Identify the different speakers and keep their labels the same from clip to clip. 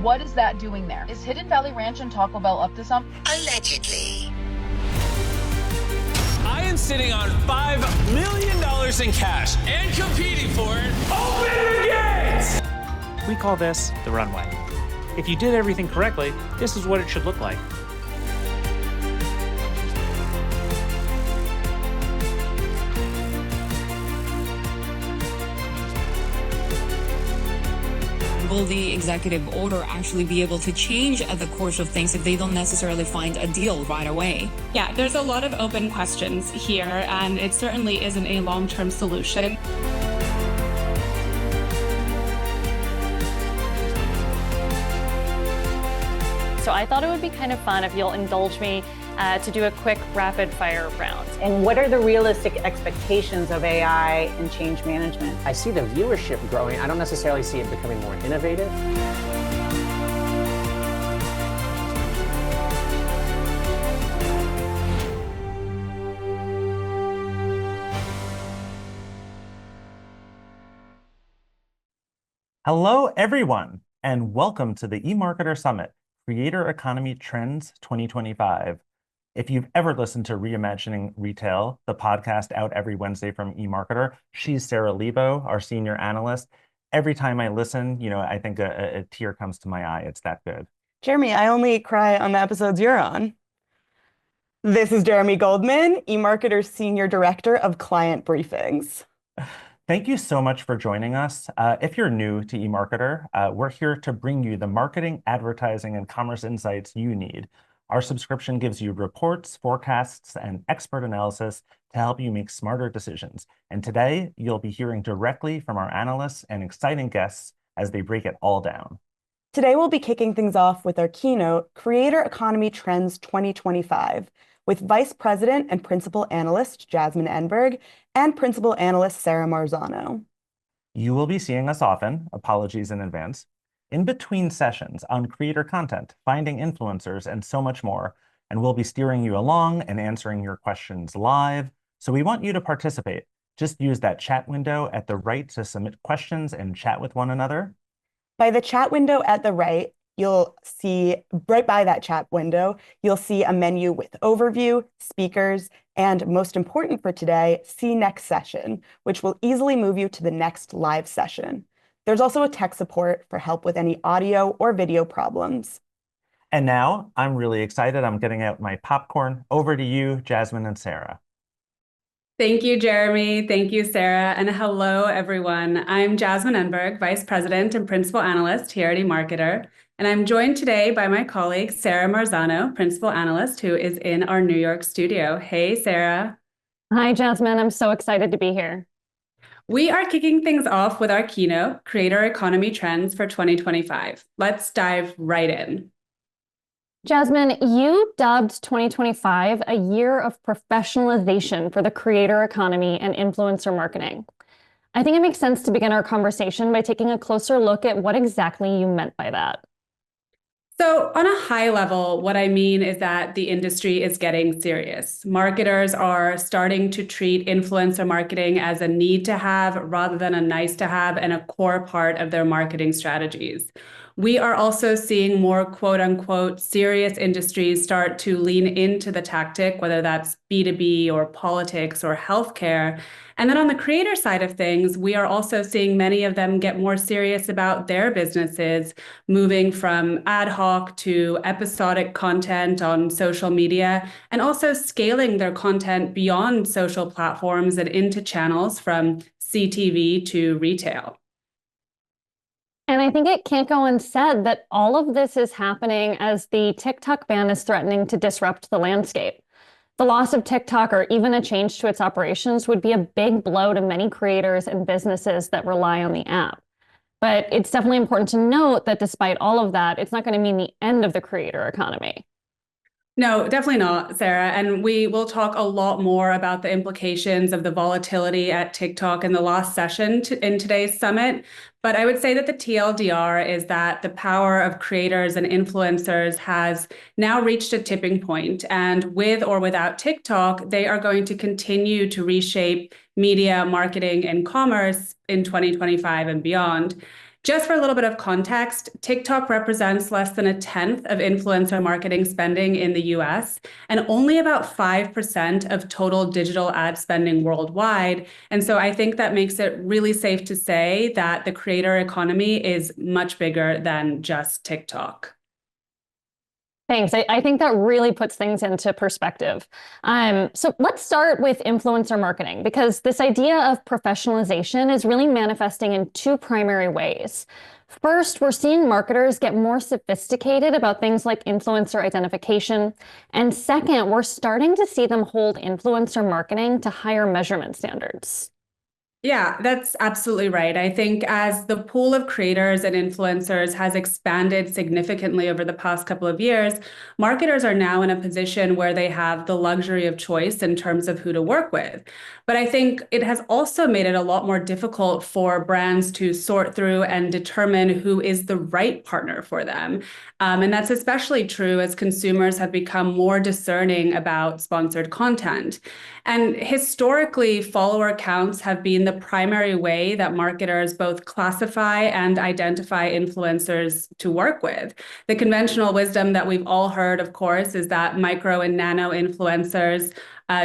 Speaker 1: What is that doing there? Is Hidden Valley Ranch and Taco Bell up to something?
Speaker 2: Allegedly.
Speaker 3: I am sitting on $5 million in cash and competing for it. Open the gates!
Speaker 4: We call this the runway. If you did everything correctly, this is what it should look like.
Speaker 5: Will the executive order actually be able to change the course of things if they don't necessarily find a deal right away?
Speaker 6: Yeah, there's a lot of open questions here, and it certainly isn't a long-term solution.
Speaker 7: So I thought it would be kind of fun if you'll indulge me to do a quick rapid fire round.
Speaker 8: And what are the realistic expectations of AI in change management?
Speaker 9: I see the viewership growing. I don't necessarily see it becoming more innovative.
Speaker 10: Hello, everyone, and welcome to the eMarketer Summit, Creator Economy Trends 2025. If you've ever listened to Reimagining Retail, the podcast out every Wednesday from eMarketer, she's Sarah Lebo, our senior analyst. Every time I listen, I think a tear comes to my eye. It's that good.
Speaker 11: Jeremy, I only cry on the episodes you're on. This is Jeremy Goldman, eMarketer's Senior Director of Client Briefings.
Speaker 10: Thank you so much for joining us. If you're new to eMarketer, we're here to bring you the marketing, advertising, and commerce insights you need. Our subscription gives you reports, forecasts, and expert analysis to help you make smarter decisions. And today, you'll be hearing directly from our analysts and exciting guests as they break it all down.
Speaker 11: Today, we'll be kicking things off with our keynote, Creator Economy Trends 2025, with Vice President and Principal Analyst Jasmine Enberg and Principal Analyst Sarah Marzano.
Speaker 10: You will be seeing us often, apologies in advance, in between sessions on creator content, finding influencers, and so much more. And we'll be steering you along and answering your questions live. So we want you to participate. Just use that chat window at the right to submit questions and chat with one another.
Speaker 11: By the chat window at the right, you'll see, right by that chat window, you'll see a menu with overview, speakers, and most important for today, see next session, which will easily move you to the next live session. There's also a tech support for help with any audio or video problems.
Speaker 10: And now I'm really excited. I'm getting out my popcorn. Over to you, Jasmine and Sarah.
Speaker 6: Thank you, Jeremy. Thank you, Sarah. And hello, everyone. I'm Jasmine Enberg, Vice President and Principal Analyst here at eMarketer. And I'm joined today by my colleague, Sarah Marzano, Principal Analyst, who is in our New York studio. Hey, Sarah.
Speaker 7: Hi, Jasmine. I'm so excited to be here.
Speaker 6: We are kicking things off with our keynote, Creator Economy Trends for 2025. Let's dive right in.
Speaker 7: Jasmine, you dubbed 2025 a year of professionalization for the creator economy and influencer marketing. I think it makes sense to begin our conversation by taking a closer look at what exactly you meant by that.
Speaker 6: So on a high level, what I mean is that the industry is getting serious. Marketers are starting to treat influencer marketing as a need to have rather than a nice to have and a core part of their marketing strategies. We are also seeing more quote unquote serious industries start to lean into the tactic, whether that's B2B or politics or healthcare. And then on the creator side of things, we are also seeing many of them get more serious about their businesses, moving from ad hoc to episodic content on social media, and also scaling their content beyond social platforms and into channels from CTV to retail.
Speaker 7: And I think it can't go unsaid that all of this is happening as the TikTok ban is threatening to disrupt the landscape. The loss of TikTok or even a change to its operations would be a big blow to many creators and businesses that rely on the app. But it's definitely important to note that despite all of that, it's not going to mean the end of the creator economy.
Speaker 6: No, definitely not, Sarah. And we will talk a lot more about the implications of the volatility at TikTok in the last session in today's summit. But I would say that the TLDR is that the power of creators and influencers has now reached a tipping point. And with or without TikTok, they are going to continue to reshape media, marketing, and commerce in 2025 and beyond. Just for a little bit of context, TikTok represents less than 1/10 of influencer marketing spending in the US and only about 5% of total digital ad spending worldwide. And so I think that makes it really safe to say that the creator economy is much bigger than just TikTok.
Speaker 7: Thanks. I think that really puts things into perspective. So let's start with influencer marketing, because this idea of professionalization is really manifesting in two primary ways. First, we're seeing marketers get more sophisticated about things like influencer identification. And second, we're starting to see them hold influencer marketing to higher measurement standards.
Speaker 6: Yeah, that's absolutely right. I think as the pool of creators and influencers has expanded significantly over the past couple of years, marketers are now in a position where they have the luxury of choice in terms of who to work with. But I think it has also made it a lot more difficult for brands to sort through and determine who is the right partner for them. And that's especially true as consumers have become more discerning about sponsored content. And historically, follower counts have been the primary way that marketers both classify and identify influencers to work with. The conventional wisdom that we've all heard, of course, is that micro and nano influencers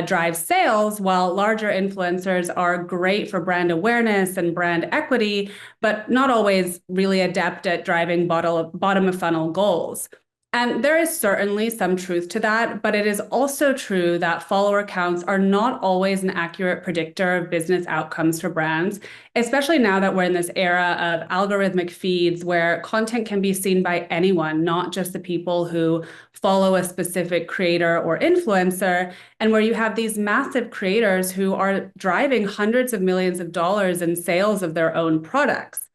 Speaker 6: drive sales, while larger influencers are great for brand awareness and brand equity, but not always really adept at driving bottom of funnel goals. And there is certainly some truth to that, but it is also true that follower counts are not always an accurate predictor of business outcomes for brands, especially now that we're in this era of algorithmic feeds where content can be seen by anyone, not just the people who follow a specific creator or influencer, and where you have these massive creators who are driving hundreds of millions of dollars in sales of their own products.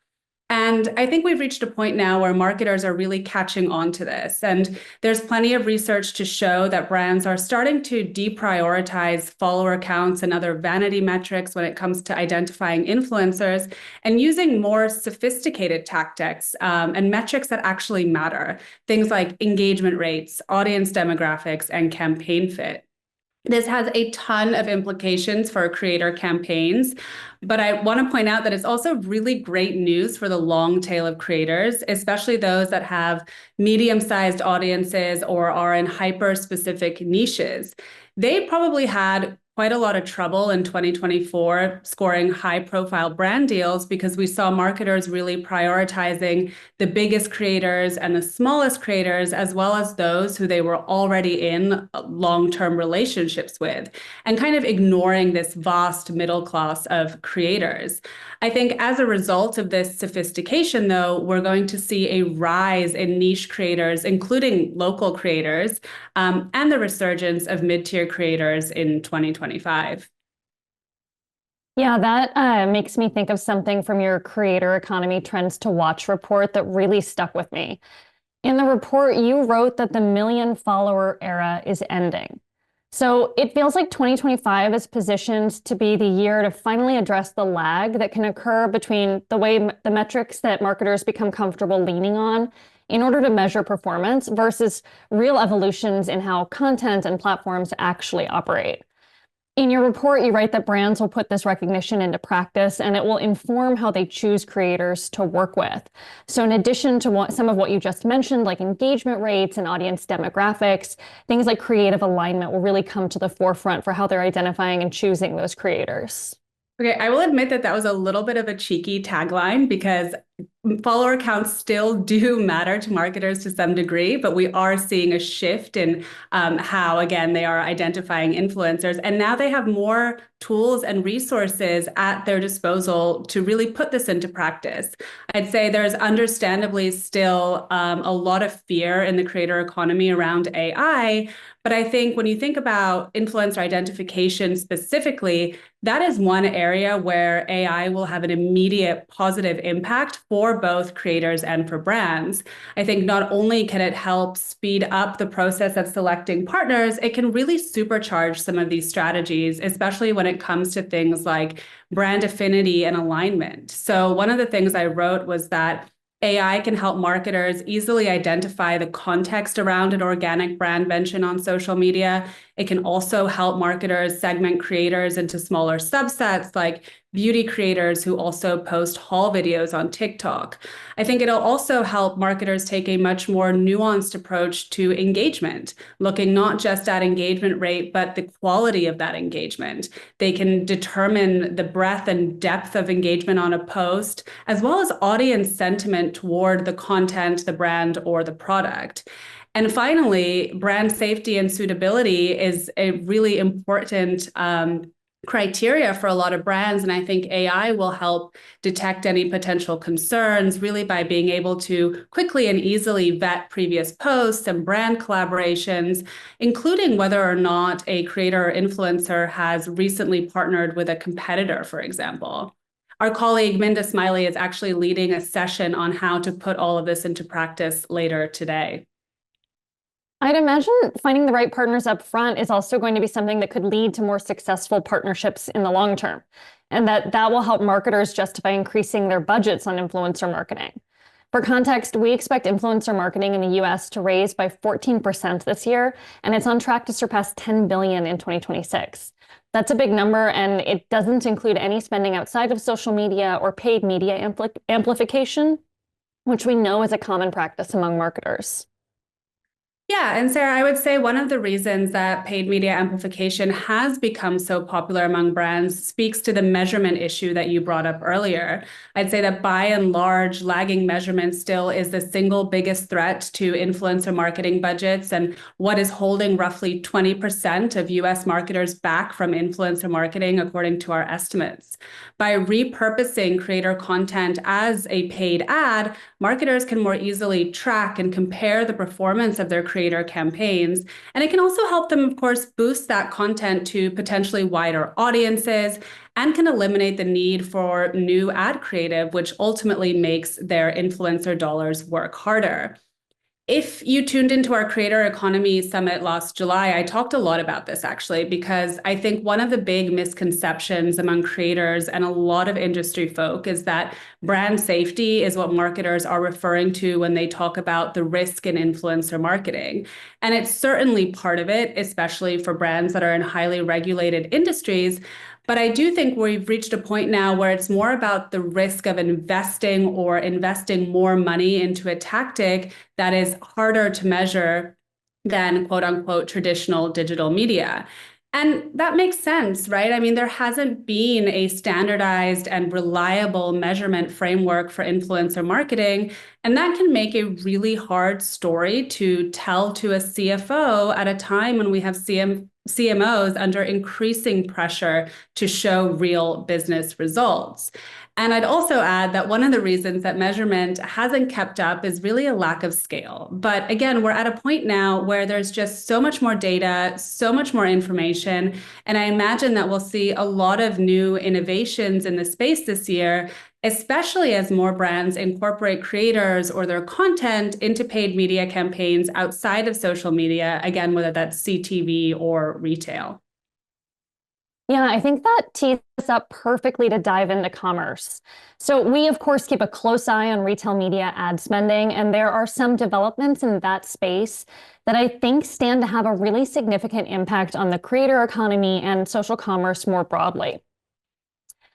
Speaker 6: And I think we've reached a point now where marketers are really catching on to this. And there's plenty of research to show that brands are starting to deprioritize follower counts and other vanity metrics when it comes to identifying influencers and using more sophisticated tactics and metrics that actually matter. Things like engagement rates, audience demographics, and campaign fit. This has a ton of implications for creator campaigns, but I want to point out that it's also really great news for the long tail of creators, especially those that have medium-sized audiences or are in hyper-specific niches. They probably had quite a lot of trouble in 2024 scoring high-profile brand deals because we saw marketers really prioritizing the biggest creators and the smallest creators, as well as those who they were already in long-term relationships with, and kind of ignoring this vast middle class of creators. I think as a result of this sophistication, though, we're going to see a rise in niche creators, including local creators, and the resurgence of mid-tier creators in 2025.
Speaker 7: Yeah, that makes me think of something from your Creator Economy Trends to Watch report that really stuck with me. In the report, you wrote that the million follower era is ending. So it feels like 2025 is positioned to be the year to finally address the lag that can occur between the way the metrics that marketers become comfortable leaning on in order to measure performance versus real evolutions in how content and platforms actually operate. In your report, you write that brands will put this recognition into practice and it will inform how they choose creators to work with. So in addition to some of what you just mentioned, like engagement rates and audience demographics, things like creative alignment will really come to the forefront for how they're identifying and choosing those creators.
Speaker 6: Okay, I will admit that that was a little bit of a cheeky tagline because follower counts still do matter to marketers to some degree, but we are seeing a shift in how, again, they are identifying influencers. And now they have more tools and resources at their disposal to really put this into practice. I'd say there's understandably still a lot of fear in the creator economy around AI. But I think when you think about influencer identification specifically, that is one area where AI will have an immediate positive impact for both creators and for brands. I think not only can it help speed up the process of selecting partners, it can really supercharge some of these strategies, especially when it comes to things like brand affinity and alignment. So one of the things I wrote was that AI can help marketers easily identify the context around an organic brand mention on social media. It can also help marketers segment creators into smaller subsets, like beauty creators who also post haul videos on TikTok. I think it'll also help marketers take a much more nuanced approach to engagement, looking not just at engagement rate, but the quality of that engagement. They can determine the breadth and depth of engagement on a post, as well as audience sentiment toward the content, the brand, or the product. And finally, brand safety and suitability is a really important criteria for a lot of brands. And I think AI will help detect any potential concerns really by being able to quickly and easily vet previous posts and brand collaborations, including whether or not a creator or influencer has recently partnered with a competitor, for example. Our colleague Minda Smiley is actually leading a session on how to put all of this into practice later today.
Speaker 7: I'd imagine finding the right partners up front is also going to be something that could lead to more successful partnerships in the long term, and that will help marketers justify increasing their budgets on influencer marketing. For context, we expect influencer marketing in the US to raise by 14% this year, and it's on track to surpass $10 billion in 2026. That's a big number, and it doesn't include any spending outside of social media or paid media amplification, which we know is a common practice among marketers.
Speaker 6: Yeah, and Sarah, I would say one of the reasons that paid media amplification has become so popular among brands speaks to the measurement issue that you brought up earlier. I'd say that by and large, lagging measurement still is the single biggest threat to influencer marketing budgets, and what is holding roughly 20% of US marketers back from influencer marketing, according to our estimates. By repurposing creator content as a paid ad, marketers can more easily track and compare the performance of their creator campaigns. And it can also help them, of course, boost that content to potentially wider audiences and can eliminate the need for new ad creative, which ultimately makes their influencer dollars work harder. If you tuned into our Creator Economy Summit last July, I talked a lot about this actually, because I think one of the big misconceptions among creators and a lot of industry folk is that brand safety is what marketers are referring to when they talk about the risk in influencer marketing. And it's certainly part of it, especially for brands that are in highly regulated industries. But I do think we've reached a point now where it's more about the risk of investing more money into a tactic that is harder to measure than quote unquote traditional digital media. And that makes sense, right? I mean, there hasn't been a standardized and reliable measurement framework for influencer marketing, and that can make a really hard story to tell to a CFO at a time when we have CMOs under increasing pressure to show real business results. And I'd also add that one of the reasons that measurement hasn't kept up is really a lack of scale. But again, we're at a point now where there's just so much more data, so much more information. And I imagine that we'll see a lot of new innovations in the space this year, especially as more brands incorporate creators or their content into paid media campaigns outside of social media, again, whether that's CTV or retail.
Speaker 7: Yeah, I think that tees us up perfectly to dive into commerce. So we, of course, keep a close eye on retail media ad spending, and there are some developments in that space that I think stand to have a really significant impact on the creator economy and social commerce more broadly.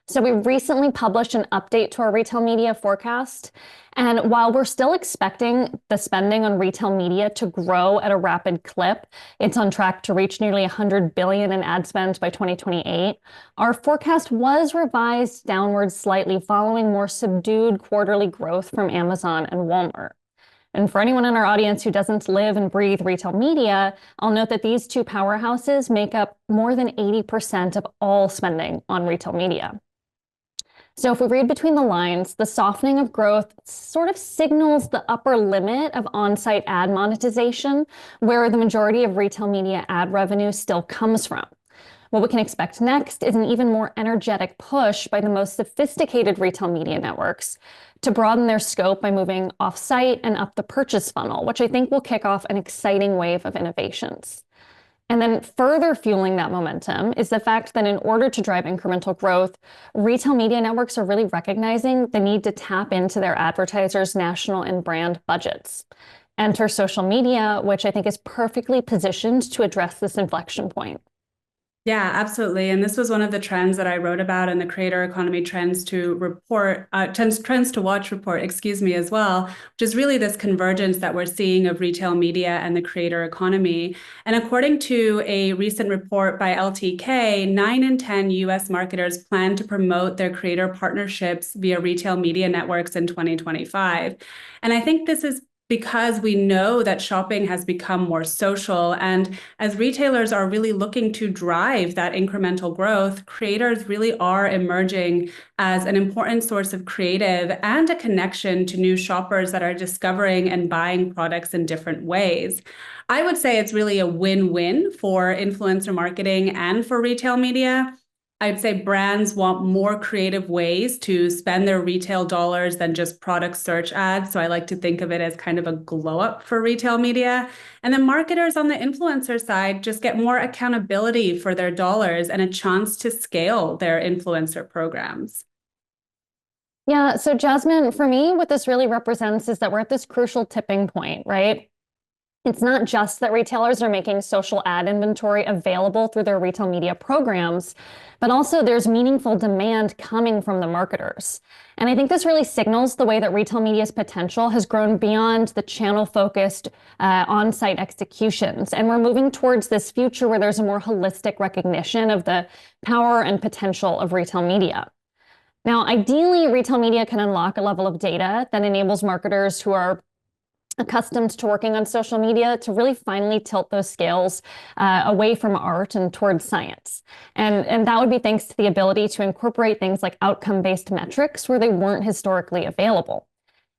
Speaker 7: So we recently published an update to our retail media forecast. And while we're still expecting the spending on retail media to grow at a rapid clip, it's on track to reach nearly $100 billion in ad spend by 2028. Our forecast was revised downwards slightly following more subdued quarterly growth from Amazon and Walmart. And for anyone in our audience who doesn't live and breathe retail media, I'll note that these two powerhouses make up more than 80% of all spending on retail media. So if we read between the lines, the softening of growth sort of signals the upper limit of on-site ad monetization, where the majority of retail media ad revenue still comes from. What we can expect next is an even more energetic push by the most sophisticated retail media networks to broaden their scope by moving off-site and up the purchase funnel, which I think will kick off an exciting wave of innovations. And then further fueling that momentum is the fact that in order to drive incremental growth, retail media networks are really recognizing the need to tap into their advertisers' national and brand budgets. enter social media, which I think is perfectly positioned to address this inflection point.
Speaker 6: Yeah, absolutely. And this was one of the trends that I wrote about in the Creator Economy Trends to Watch report, as well, which is really this convergence that we're seeing of retail media and the creator economy. And according to a recent report by LTK, 9 in 10 US marketers plan to promote their creator partnerships via retail media networks in 2025. And I think this is because we know that shopping has become more social. And as retailers are really looking to drive that incremental growth, creators really are emerging as an important source of creative and a connection to new shoppers that are discovering and buying products in different ways. I would say it's really a win-win for influencer marketing and for retail media. I'd say brands want more creative ways to spend their retail dollars than just product search ads. So I like to think of it as kind of a glow up for retail media. And then marketers on the influencer side just get more accountability for their dollars and a chance to scale their influencer programs.
Speaker 7: Yeah, so Jasmine, for me, what this really represents is that we're at this crucial tipping point, right? It's not just that retailers are making social ad inventory available through their retail media programs, but also there's meaningful demand coming from the marketers. And I think this really signals the way that retail media's potential has grown beyond the channel-focused on-site executions. And we're moving towards this future where there's a more holistic recognition of the power and potential of retail media. Now, ideally, retail media can unlock a level of data that enables marketers who are accustomed to working on social media to really finally tilt those scales away from art and towards science. And that would be thanks to the ability to incorporate things like outcome-based metrics where they weren't historically available.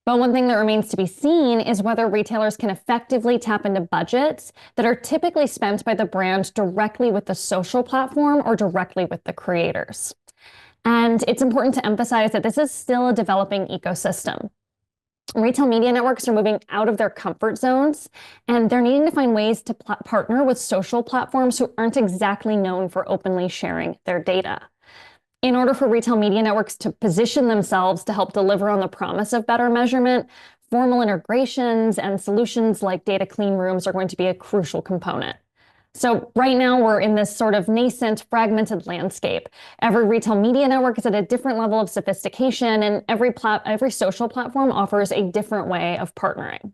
Speaker 7: But one thing that remains to be seen is whether retailers can effectively tap into budgets that are typically spent by the brand directly with the social platform or directly with the creators. And it's important to emphasize that this is still a developing ecosystem. Retail media networks are moving out of their comfort zones, and they're needing to find ways to partner with social platforms who aren't exactly known for openly sharing their data. In order for retail media networks to position themselves to help deliver on the promise of better measurement, formal integrations and solutions like data clean rooms are going to be a crucial component. So right now we're in this sort of nascent, fragmented landscape. Every retail media network is at a different level of sophistication, and every social platform offers a different way of partnering.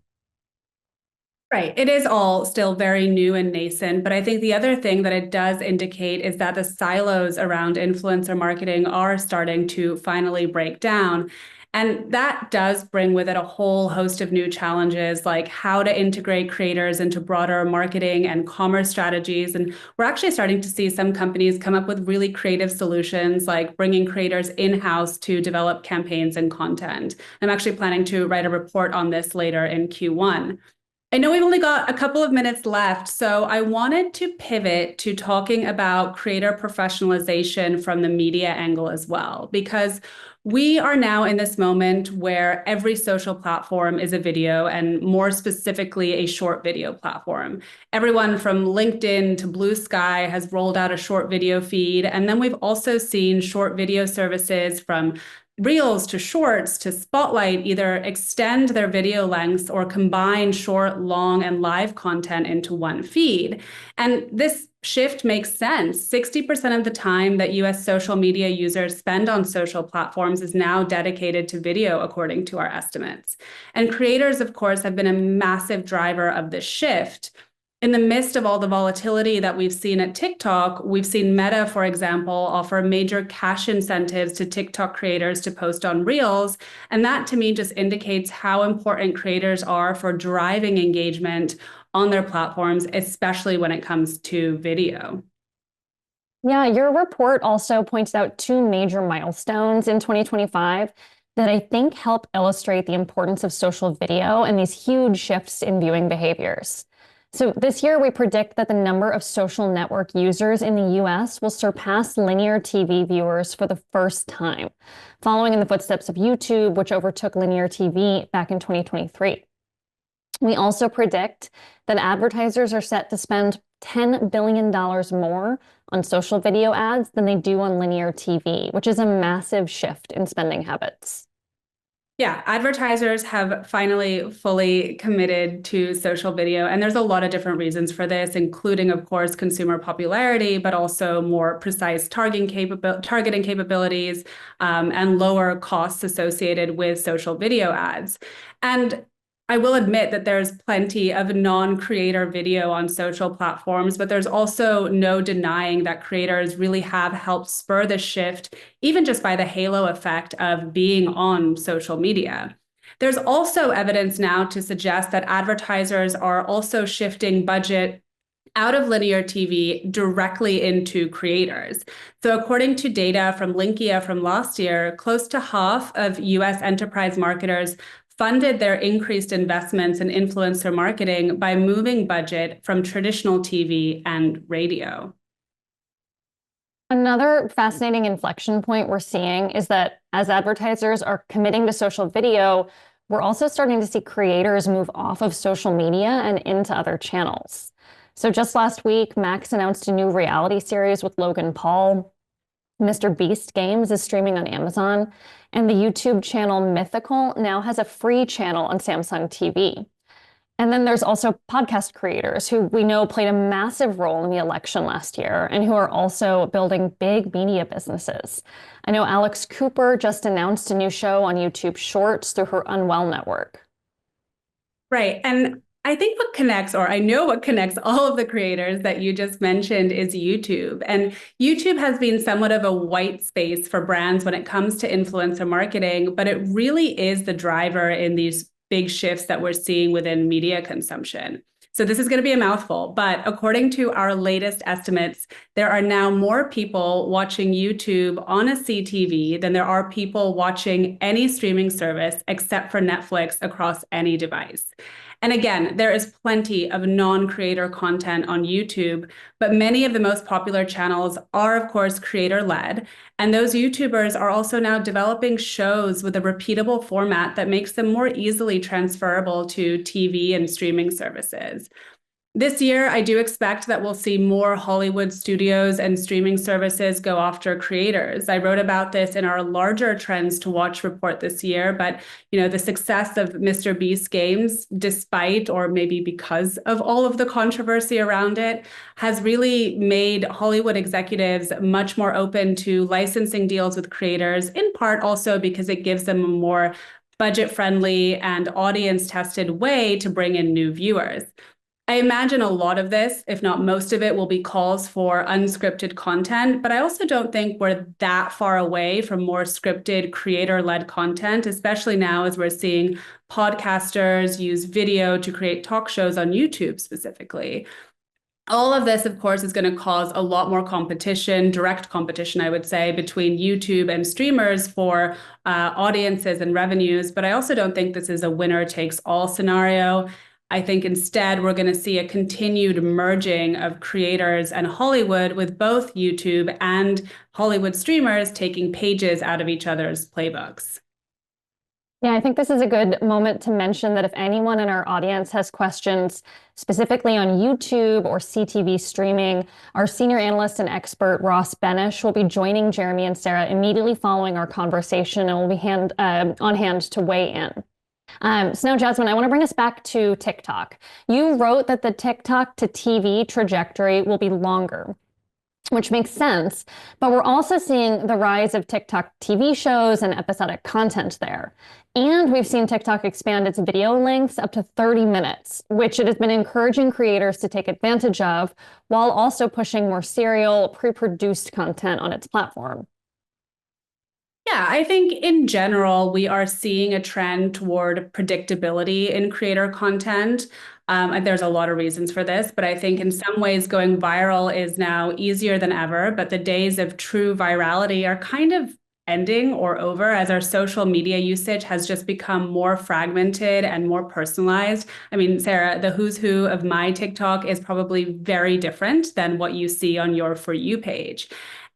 Speaker 6: Right. It is all still very new and nascent, but I think the other thing that it does indicate is that the silos around influencer marketing are starting to finally break down. And that does bring with it a whole host of new challenges, like how to integrate creators into broader marketing and commerce strategies. And we're actually starting to see some companies come up with really creative solutions, like bringing creators in-house to develop campaigns and content. I'm actually planning to write a report on this later in Q1. I know we've only got a couple of minutes left, so I wanted to pivot to talking about creator professionalization from the media angle as well, because we are now in this moment where every social platform is a video, and more specifically, a short video platform. Everyone from LinkedIn to Blue Sky has rolled out a short video feed, and then we've also seen short video services from Reels to Shorts to Spotlight either extend their video lengths or combine short, long, and live content into one feed. And this shift makes sense. 60% of the time that US social media users spend on social platforms is now dedicated to video, according to our estimates. And creators, of course, have been a massive driver of this shift. In the midst of all the volatility that we've seen at TikTok, we've seen Meta, for example, offer major cash incentives to TikTok creators to post on Reels. And that, to me, just indicates how important creators are for driving engagement on their platforms, especially when it comes to video.
Speaker 7: Yeah, your report also points out two major milestones in 2025 that I think help illustrate the importance of social video and these huge shifts in viewing behaviors. So this year, we predict that the number of social network users in the US will surpass linear TV viewers for the first time, following in the footsteps of YouTube, which overtook linear TV back in 2023. We also predict that advertisers are set to spend $10 billion more on social video ads than they do on linear TV, which is a massive shift in spending habits.
Speaker 6: Yeah, advertisers have finally fully committed to social video, and there's a lot of different reasons for this, including, of course, consumer popularity, but also more precise targeting capabilities and lower costs associated with social video ads. And I will admit that there's plenty of non-creator video on social platforms, but there's also no denying that creators really have helped spur the shift, even just by the halo effect of being on social media. There's also evidence now to suggest that advertisers are also shifting budget out of linear TV directly into creators. So according to data from Linkia from last year, close to half of US enterprise marketers funded their increased investments in influencer marketing by moving budget from traditional TV and radio.
Speaker 7: Another fascinating inflection point we're seeing is that as advertisers are committing to social video, we're also starting to see creators move off of social media and into other channels. So just last week, Max announced a new reality series with Logan Paul. Mr. Beast Games is streaming on Amazon, and the YouTube channel Mythical now has a free channel on Samsung TV. And then there's also podcast creators who we know played a massive role in the election last year and who are also building big media businesses. I know Alex Cooper just announced a new show on YouTube Shorts through her Unwell network.
Speaker 6: Right. And I think what connects, or I know what connects all of the creators that you just mentioned is YouTube. And YouTube has been somewhat of a white space for brands when it comes to influencer marketing, but it really is the driver in these big shifts that we're seeing within media consumption. So this is going to be a mouthful, but according to our latest estimates, there are now more people watching YouTube on a CTV than there are people watching any streaming service except for Netflix across any device. And again, there is plenty of non-creator content on YouTube, but many of the most popular channels are, of course, creator-led. And those YouTubers are also now developing shows with a repeatable format that makes them more easily transferable to TV and streaming services. This year, I do expect that we'll see more Hollywood studios and streaming services go after creators. I wrote about this in our larger trends to watch report this year, but the success of Mr. Beast Games, despite or maybe because of all of the controversy around it, has really made Hollywood executives much more open to licensing deals with creators, in part also because it gives them a more budget-friendly and audience-tested way to bring in new viewers. I imagine a lot of this, if not most of it, will be calls for unscripted content, but I also don't think we're that far away from more scripted creator-led content, especially now as we're seeing podcasters use video to create talk shows on YouTube specifically. All of this, of course, is going to cause a lot more competition, direct competition, I would say, between YouTube and streamers for audiences and revenues, but I also don't think this is a winner-takes-all scenario. I think instead we're going to see a continued merging of creators and Hollywood, with both YouTube and Hollywood streamers taking pages out of each other's playbooks.
Speaker 7: Yeah, I think this is a good moment to mention that if anyone in our audience has questions specifically on YouTube or CTV streaming, our senior analyst and expert, Ross Benish, will be joining Jeremy and Sarah immediately following our conversation and will be on hand to weigh in. So now, Jasmine, I want to bring us back to TikTok. You wrote that the TikTok to TV trajectory will be longer, which makes sense, but we're also seeing the rise of TikTok TV shows and episodic content there. And we've seen TikTok expand its video lengths up to 30 minutes, which it has been encouraging creators to take advantage of, while also pushing more serial, pre-produced content on its platform.
Speaker 6: Yeah, I think in general, we are seeing a trend toward predictability in creator content. And there's a lot of reasons for this, but I think in some ways going viral is now easier than ever, but the days of true virality are kind of ending or over as our social media usage has just become more fragmented and more personalized. I mean, Sarah, the who's who of my TikTok is probably very different than what you see on your For You page.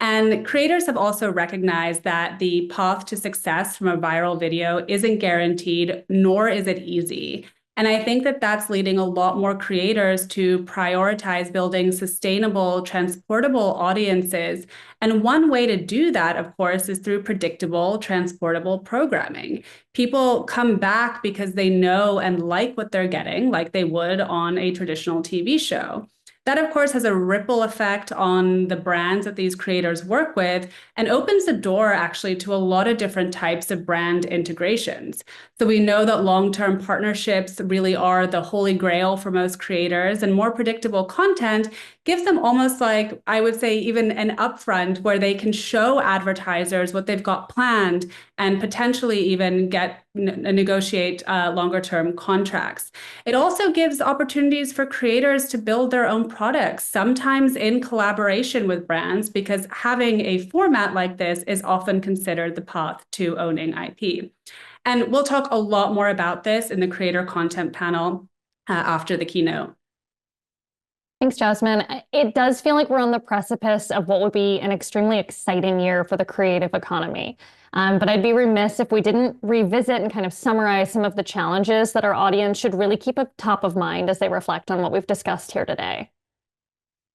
Speaker 6: And creators have also recognized that the path to success from a viral video isn't guaranteed, nor is it easy. And I think that that's leading a lot more creators to prioritize building sustainable, transportable audiences. And one way to do that, of course, is through predictable, transportable programming. People come back because they know and like what they're getting, like they would on a traditional TV show. That, of course, has a ripple effect on the brands that these creators work with and opens the door actually to a lot of different types of brand integrations. So we know that long-term partnerships really are the holy grail for most creators, and more predictable content gives them almost like, I would say, even an upfront where they can show advertisers what they've got planned and potentially even negotiate longer-term contracts. It also gives opportunities for creators to build their own products, sometimes in collaboration with brands, because having a format like this is often considered the path to owning IP. And we'll talk a lot more about this in the creator content panel after the keynote.
Speaker 7: Thanks, Jasmine. It does feel like we're on the precipice of what would be an extremely exciting year for the creative economy. But I'd be remiss if we didn't revisit and kind of summarize some of the challenges that our audience should really keep up top of mind as they reflect on what we've discussed here today.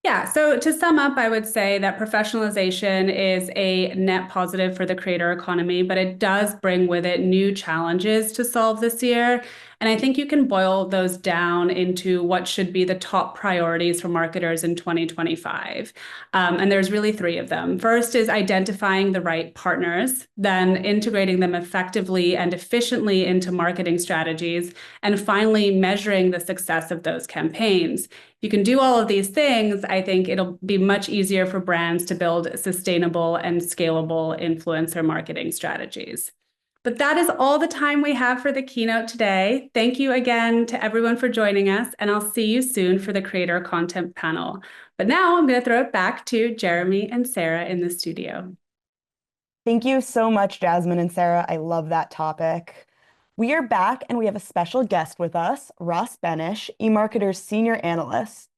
Speaker 6: Yeah, so to sum up, I would say that professionalization is a net positive for the creator economy, but it does bring with it new challenges to solve this year. And I think you can boil those down into what should be the top priorities for marketers in 2025. And there's really three of them. First is identifying the right partners, then integrating them effectively and efficiently into marketing strategies, and finally measuring the success of those campaigns. You can do all of these things, I think it'll be much easier for brands to build sustainable and scalable influencer marketing strategies. But that is all the time we have for the keynote today. Thank you again to everyone for joining us, and I'll see you soon for the creator content panel. But now I'm going to throw it back to Jeremy and Sarah in the studio.
Speaker 11: Thank you so much, Jasmine and Sarah. I love that topic. We are back and we have a special guest with us, Ross Benish, eMarketer's Senior Analyst.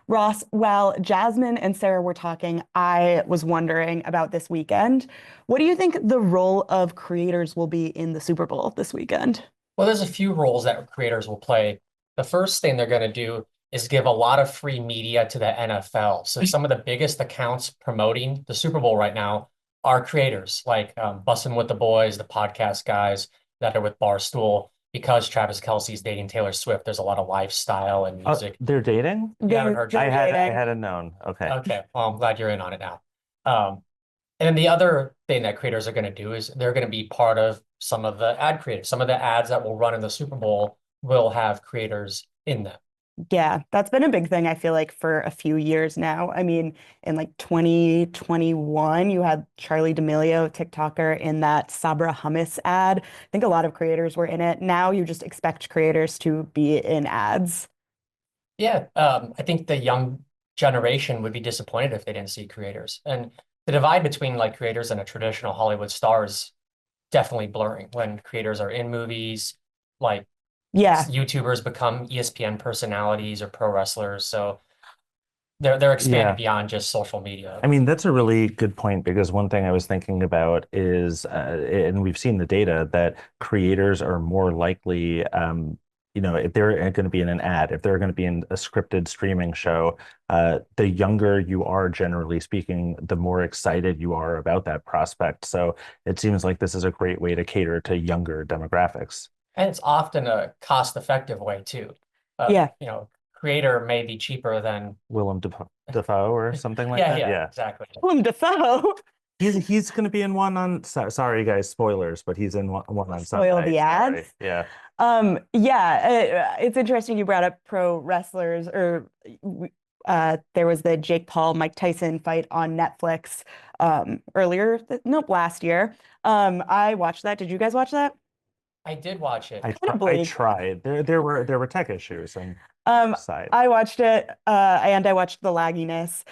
Speaker 11: Ross, while Jasmine and Sarah were talking, I was wondering about this weekend. What do you think the role of creators will be in the Super Bowl this weekend?
Speaker 9: Well, there's a few roles that creators will play. The first thing they're going to do is give a lot of free media to the NFL. So some of the biggest accounts promoting the Super Bowl right now are creators, like Bussin' with the Boys, the podcast guys that are with Barstool. Because Travis Kelce's dating Taylor Swift, there's a lot of lifestyle and music.
Speaker 10: They're dating?
Speaker 9: You haven't heard?
Speaker 10: I hadn't known. Okay.
Speaker 9: Okay. Well, I'm glad you're in on it now. And then the other thing that creators are going to do is they're going to be part of some of the ad creatives. Some of the ads that will run in the Super Bowl will have creators in them.
Speaker 11: Yeah, that's been a big thing, I feel like, for a few years now. I mean, in like 2021, you had Charli D'Amelio, TikToker, in that Sabra hummus ad. I think a lot of creators were in it. Now you just expect creators to be in ads.
Speaker 9: Yeah, I think the young generation would be disappointed if they didn't see creators. And the divide between like creators and a traditional Hollywood star is definitely blurring when creators are in movies, like YouTubers become ESPN personalities or pro wrestlers. So they're expanded beyond just social media.
Speaker 10: I mean, that's a really good point, because one thing I was thinking about is, and we've seen the data, that creators are more likely, if they're going to be in an ad, if they're going to be in a scripted streaming show, the younger you are, generally speaking, the more excited you are about that prospect. So it seems like this is a great way to cater to younger demographics.
Speaker 9: And it's often a cost-effective way too. Creator may be cheaper than
Speaker 10: Willem Dafoe or something like that.
Speaker 9: Yeah, exactly.
Speaker 11: Willem Dafoe.
Speaker 10: He's going to be in one on. Sorry, guys, spoilers, but he's in one on Sunday.
Speaker 11: Spoil the ads.
Speaker 10: Yeah.
Speaker 11: It's interesting you brought up pro wrestlers. Or there was the Jake Paul Mike Tyson fight on Netflix last year. I watched that. Did you guys watch that?
Speaker 9: I did watch it.
Speaker 10: I tried. There were tech issues and side.
Speaker 11: I watched it, and I watched the lagginess.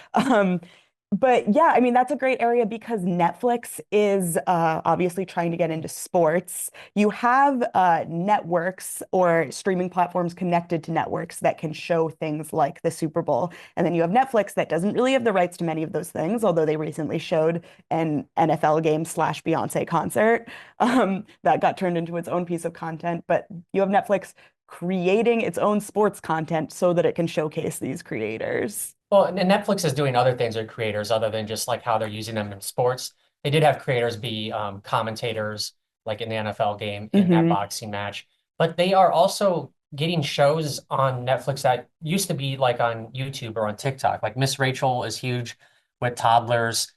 Speaker 11: But yeah, I mean, that's a great area because Netflix is obviously trying to get into sports. You have networks or streaming platforms connected to networks that can show things like the Super Bowl. And then you have Netflix that doesn't really have the rights to many of those things, although they recently showed an NFL game / Beyonce concert that got turned into its own piece of content. But you have Netflix creating its own sports content so that it can showcase these creators.
Speaker 9: Well, and Netflix is doing other things with creators other than just like how they're using them in sports. They did have creators be commentators, like in the NFL game, in that boxing match. But they are also getting shows on Netflix that used to be like on YouTube or on TikTok. Like Miss Rachel is huge with toddlers.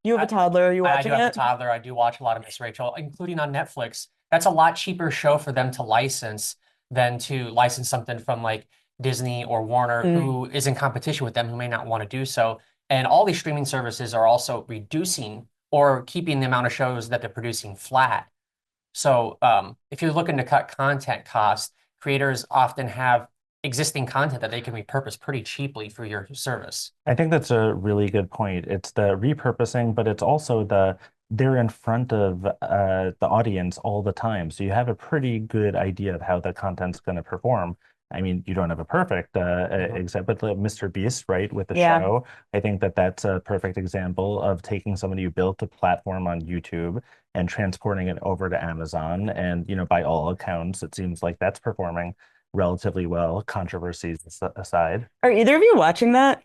Speaker 11: You have a toddler, are you watching
Speaker 9: I do have
Speaker 11: it?
Speaker 9: a toddler. I do watch a lot of Miss Rachel, including on Netflix. That's a lot cheaper show for them to license than to license something from like Disney or Warner, who is in competition with them, who may not want to do so. And all these streaming services are also reducing or keeping the amount of shows that they're producing flat. So if you're looking to cut content costs, creators often have existing content that they can repurpose pretty cheaply for your service.
Speaker 10: I think that's a really good point. It's the repurposing, but it's also they're in front of the audience all the time. So you have a pretty good idea of how the content's going to perform. I mean, you don't have a perfect example, but Mr. Beast, right, with the show, I think that's a perfect example of taking somebody who built a platform on YouTube and transporting it over to Amazon. And, by all accounts, it seems like that's performing relatively well, controversies aside.
Speaker 11: Are either of you watching that?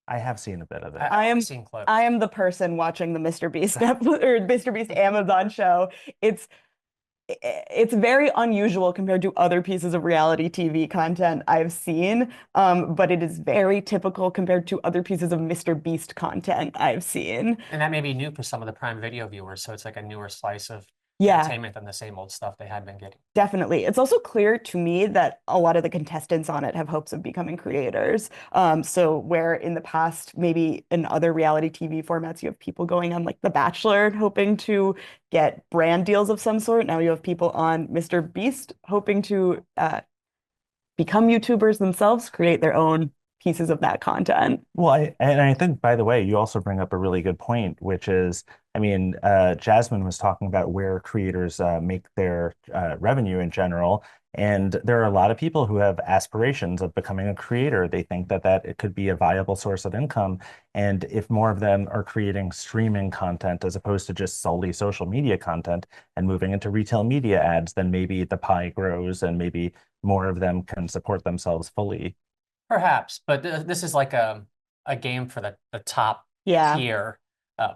Speaker 10: I have seen a bit of it.
Speaker 11: I am the person watching the Mr. Beast or Mr. Beast Amazon show. It's very unusual compared to other pieces of reality TV content I've seen, but it is very typical compared to other pieces of Mr. Beast content I've seen.
Speaker 9: And that may be new for some of the Prime Video viewers, so it's like a newer slice of
Speaker 11: Yeah,
Speaker 9: entertainment than the same old stuff they had been getting.
Speaker 11: definitely. It's also clear to me that a lot of the contestants on it have hopes of becoming creators. So where in the past, maybe in other reality TV formats, you have people going on like The Bachelor hoping to get brand deals of some sort. Now you have people on Mr. Beast hoping to become YouTubers themselves, create their own pieces of that content.
Speaker 10: Well, I think, by the way, you also bring up a really good point, which is, I mean, Jasmine was talking about where creators make their revenue in general. And there are a lot of people who have aspirations of becoming a creator. They think that it could be a viable source of income. And if more of them are creating streaming content as opposed to just solely social media content and moving into retail media ads, then maybe the pie grows and maybe more of them can support themselves fully.
Speaker 9: Perhaps, but this is like a game for the top tier.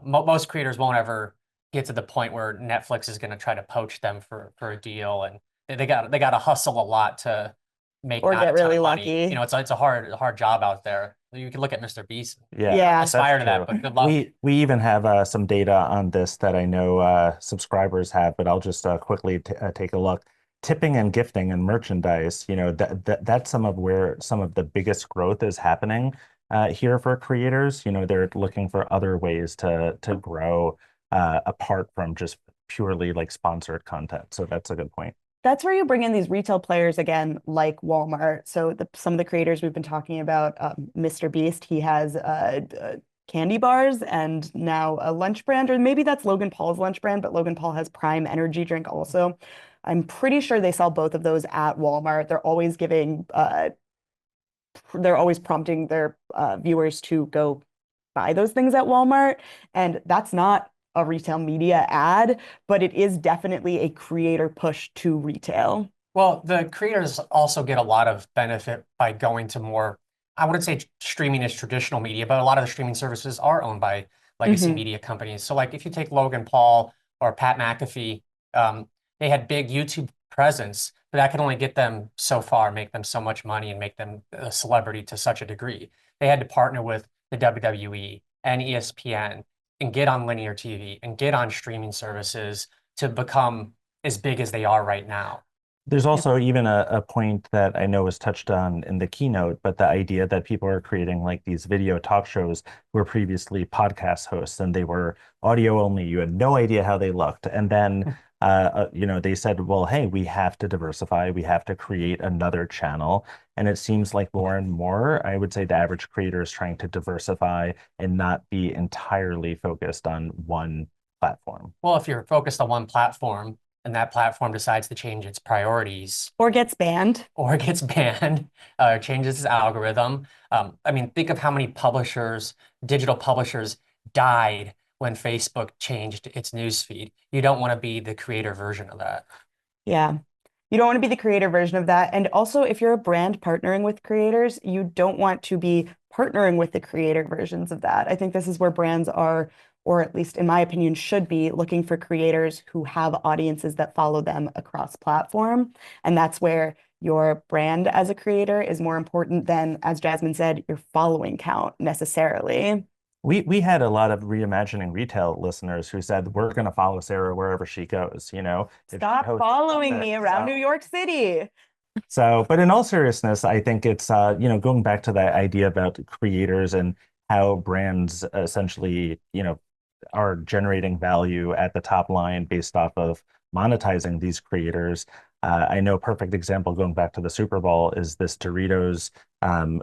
Speaker 9: Most creators won't ever get to the point where Netflix is going to try to poach them for a deal, and they got to hustle a lot to make
Speaker 11: Or
Speaker 9: not
Speaker 11: get
Speaker 9: a ton
Speaker 11: really
Speaker 9: of money.
Speaker 11: lucky.
Speaker 9: It's a hard job out there. You can look at Mr. Beast.
Speaker 11: Yeah,
Speaker 9: aspire to
Speaker 10: that's
Speaker 9: that,
Speaker 10: true.
Speaker 9: but good luck.
Speaker 10: We even have some data on this that I know subscribers have, but I'll just quickly take a look. Tipping and gifting and merchandise, that's some of where some of the biggest growth is happening here for creators. They're looking for other ways to grow apart from just purely like sponsored content. So that's a good point.
Speaker 11: That's where you bring in these retail players again, like Walmart. So some of the creators we've been talking about, Mr. Beast, he has candy bars and now a lunch brand, or maybe that's Logan Paul's lunch brand, but Logan Paul has Prime energy drink also. I'm pretty sure they sell both of those at Walmart. They're always prompting their viewers to go buy those things at Walmart. And that's not a retail media ad, but it is definitely a creator push to retail.
Speaker 9: Well, the creators also get a lot of benefit by going to more, I wouldn't say streaming is traditional media, but a lot of the streaming services are owned by legacy media companies. So like if you take Logan Paul or Pat McAfee, they had big YouTube presence, but that can only get them so far, make them so much money and make them a celebrity to such a degree. They had to partner with the WWE and ESPN and get on linear TV and get on streaming services to become as big as they are right now.
Speaker 10: There's also even a point that I know was touched on in the keynote, but the idea that people are creating like these video talk shows who were previously podcast hosts and they were audio only. You had no idea how they looked. And then, they said, well, hey, we have to diversify. We have to create another channel. And it seems like more and more, I would say the average creator is trying to diversify and not be entirely focused on one platform.
Speaker 9: Well, if you're focused on one platform, and that platform decides to change its priorities.
Speaker 11: Or gets banned.
Speaker 9: Or gets banned, changes its algorithm. I mean, think of how many digital publishers died when Facebook changed its newsfeed. You don't want to be the creator version of that.
Speaker 11: Yeah. You don't want to be the creator version of that. And also, if you're a brand partnering with creators, you don't want to be partnering with the creator versions of that. I think this is where brands are, or at least in my opinion, should be looking for creators who have audiences that follow them across platform. And that's where your brand as a creator is more important than, as Jasmine said, your following count necessarily.
Speaker 10: We had a lot of reimagining retail listeners who said we're going to follow Sarah wherever she goes.
Speaker 11: Stop following me around New York City.
Speaker 10: So, but in all seriousness, I think it's going back to that idea about creators and how brands essentially are generating value at the top line based off of monetizing these creators. I know a perfect example going back to the Super Bowl is this Doritos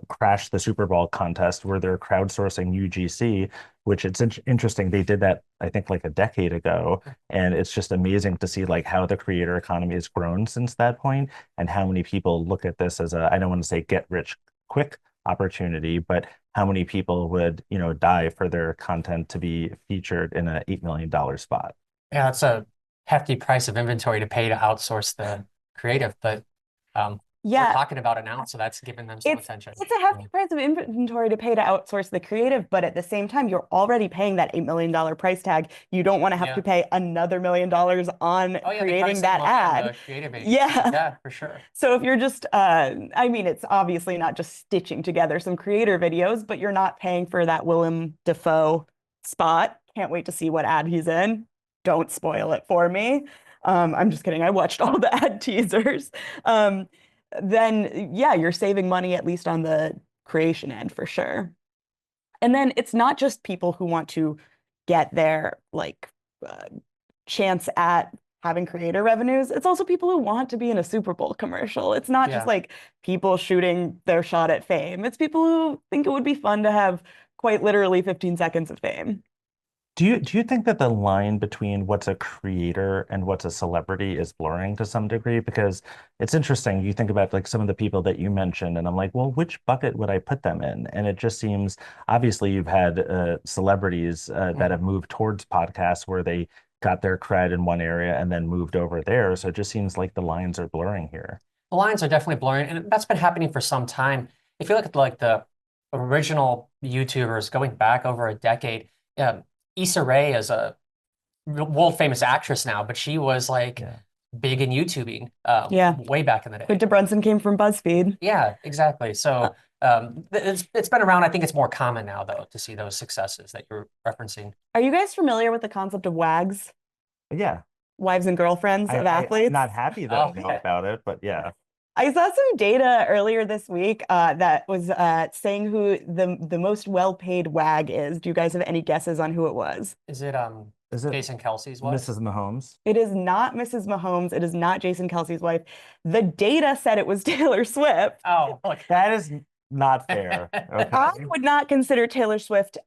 Speaker 10: Crash the Super Bowl contest where they're crowdsourcing UGC, which it's interesting. They did that, I think, like a decade ago. And it's just amazing to see like how the creator economy has grown since that point and how many people look at this as I don't want to say get rich quick opportunity, but how many people would, die for their content to be featured in an $8 million spot.
Speaker 9: Yeah, it's a hefty price of inventory to pay to outsource the creative, but we're talking about it now, so that's giving them some attention.
Speaker 11: It's a hefty price of inventory to pay to outsource the creative, but at the same time, you're already paying that $8 million price tag. You don't want to have to pay another $1 million on creating that ad.
Speaker 9: Yeah, for sure.
Speaker 11: So if you're just, it's obviously not just stitching together some creator videos, but you're not paying for that Willem Dafoe spot. Can't wait to see what ad he's in. Don't spoil it for me. I'm just kidding. I watched all the ad teasers. Then you're saving money, at least on the creation end for sure. And then it's not just people who want to get their chance at having creator revenues. It's also people who want to be in a Super Bowl commercial. It's not just like people shooting their shot at fame. It's people who think it would be fun to have quite literally 15 seconds of fame.
Speaker 10: Do you think that the line between what's a creator and what's a celebrity is blurring to some degree? Because it's interesting. You think about like some of the people that you mentioned, and I'm like, well, which bucket would I put them in? And it just seems obviously you've had celebrities that have moved towards podcasts where they got their cred in one area and then moved over there. So it just seems like the lines are blurring here.
Speaker 9: The lines are definitely blurring, and that's been happening for some time. If you look at like the original YouTubers going back over a decade, Issa Rae is a world famous actress now, but she was big in YouTubing way back in the day.
Speaker 11: Quinta Brunson came from BuzzFeed.
Speaker 9: Yeah, exactly. So it's been around. I think it's more common now, though, to see those successes that you're referencing.
Speaker 11: Are you guys familiar with the concept of WAGs?
Speaker 10: Yeah.
Speaker 11: Wives and girlfriends of athletes?
Speaker 10: I'm not happy that I know about it, but yeah.
Speaker 11: I saw some data earlier this week that was saying who the most well-paid WAG is. Do you guys have any guesses on who it was?
Speaker 9: Is it Jason Kelce's wife?
Speaker 10: Mrs. Mahomes?
Speaker 11: It is not Mrs. Mahomes. It is not Jason Kelce's wife. The data said it was Taylor Swift.
Speaker 9: Oh,
Speaker 10: that is not fair. Okay.
Speaker 11: I would not consider Taylor Swift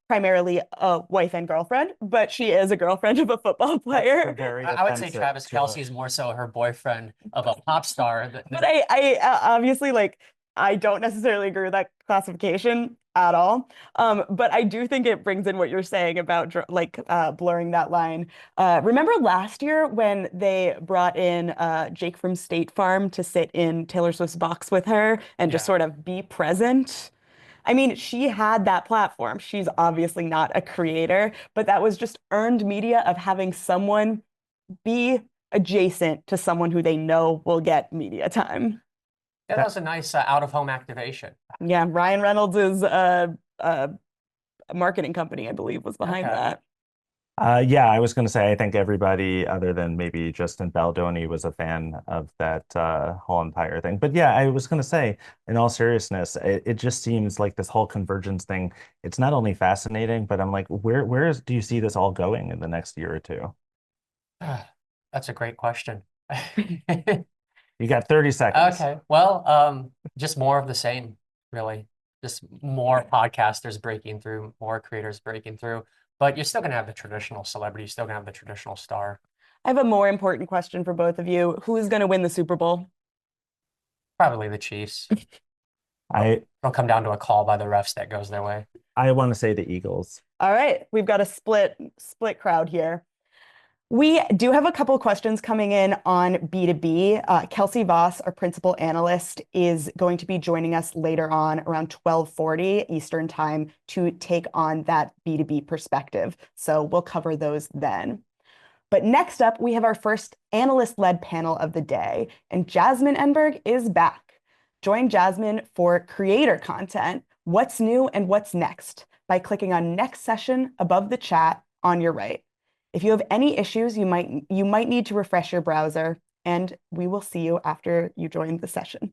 Speaker 11: primarily a wife and girlfriend, but she is a girlfriend of a football player.
Speaker 9: I would say Travis Kelce is more so her boyfriend of a pop star.
Speaker 11: But I obviously I don't necessarily agree with that classification at all. But I do think it brings in what you're saying about blurring that line. Remember last year when they brought in Jake from State Farm to sit in Taylor Swift's box with her and just sort of be present? I mean, she had that platform. She's obviously not a creator, but that was just earned media of having someone be adjacent to someone who they know will get media time.
Speaker 9: Yeah, that was a nice out-of-home activation.
Speaker 11: Yeah, Ryan Reynolds is a marketing company, I believe, was behind that.
Speaker 10: I was going to say, I think everybody other than maybe Justin Baldoni was a fan of that whole entire thing. But yeah, I was going to say, in all seriousness, it just seems like this whole convergence thing, it's not only fascinating, but I'm like, where do you see this all going in the next year or two?
Speaker 9: That's a great question.
Speaker 10: You got 30 seconds.
Speaker 9: Okay. Well, just more of the same, really. Just more podcasters breaking through, more creators breaking through. But you're still going to have the traditional celebrity. You're still going to have the traditional star.
Speaker 11: I have a more important question for both of you. Who is going to win the Super Bowl?
Speaker 9: Probably the Chiefs. It'll come down to a call by the refs that goes their way.
Speaker 10: I want to say the Eagles.
Speaker 11: All right. We've got a split crowd here. We do have a couple of questions coming in on B2B. Kelsey Voss, our principal analyst, is going to be joining us later on around 12:40 Eastern Time to take on that B2B perspective. So we'll cover those then. But next up, we have our first analyst-led panel of the day, and Jasmine Enberg is back. Join Jasmine for creator content, what's new and what's next, by clicking on next session above the chat on your right. If you have any issues, you might need to refresh your browser, and we will see you after you join the session.